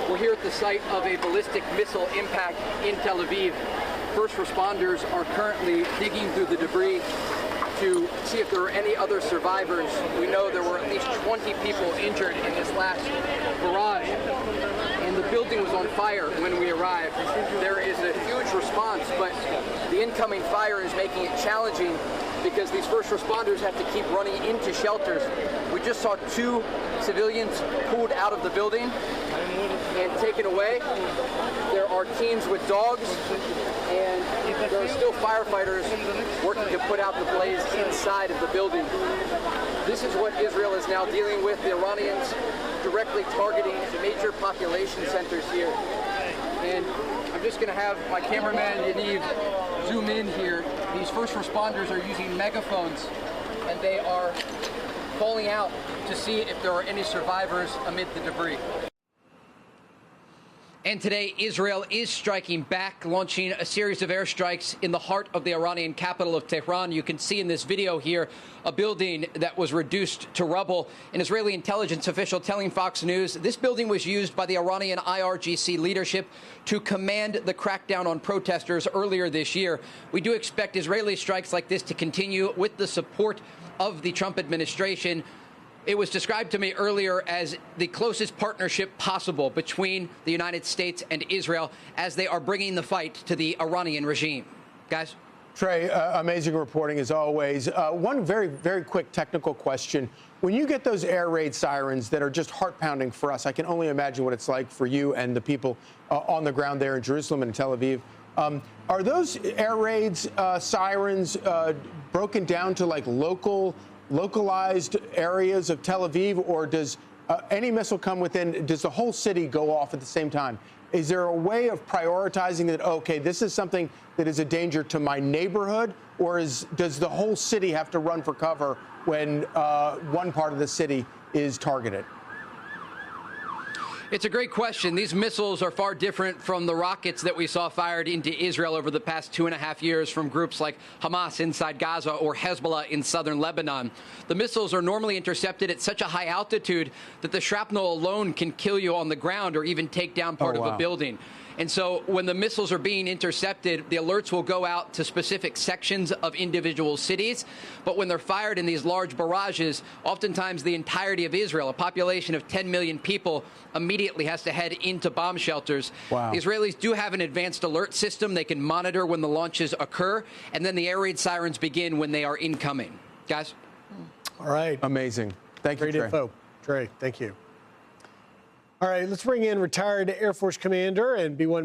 We're here at the site of a ballistic missile impact in Tel Aviv. First responders are currently digging through the debris to see if there are any other survivors. We know there were at least 20 people injured in this last barrage, and the building was on fire when we arrived. There is a huge response, but the incoming fire is making it challenging because these first responders have to keep running into shelters. We just saw 2 civilians pulled out of the building and taken away. There are teams with dogs, and there are still firefighters working to put out the blaze inside of the building. This is what Israel is now dealing with. The Iranians directly targeting major population centers here. And I'm just going to have my cameraman Yaniv zoom in here. These first responders are using megaphones, and they are calling out to see if there are any survivors amid the debris. And today, Israel is striking back, launching a series of airstrikes in the heart of the Iranian capital of Tehran. You can see in this video here a building that was reduced to rubble. An Israeli intelligence official telling Fox News this building was used by the Iranian IRGC leadership to command the crackdown on protesters earlier this year. We do expect Israeli strikes like this to continue with the support of the Trump administration. It was described to me earlier as the closest partnership possible between the United States and Israel as they are bringing the fight to the Iranian regime. Guys? Trey, amazing reporting as always. One very, very quick technical question. When you get those air raid sirens that are just heart-pounding for us, I can only imagine what it's like for you and the people on the ground there in Jerusalem and in Tel Aviv. Are those air raids sirens broken down to like localized areas of Tel Aviv, or does any missile come within, does the whole city go off at the same time? Is there a way of prioritizing that, okay, this is something that is a danger to my neighborhood, or does the whole city have to run for cover when one part of the city is targeted? It's a great question. These missiles are far different from the rockets that we saw fired into Israel over the past 2.5 years from groups like Hamas inside Gaza or Hezbollah in southern Lebanon. The missiles are normally intercepted at such a high altitude that the shrapnel alone can kill you on the ground or even take down part of a building. And so when the missiles are being intercepted, the alerts will go out to specific sections of individual cities. But when they're fired in these large barrages, oftentimes the entirety of Israel, a population of 10 million people, immediately has to head into bomb shelters. Wow. The Israelis do have an advanced alert system. They can monitor when the launches occur, and then the air raid sirens begin when they are incoming. Guys? All right. Amazing. Thank you, Trey. Great info. Trey, thank you. All right, let's bring in retired Air Force commander and B-1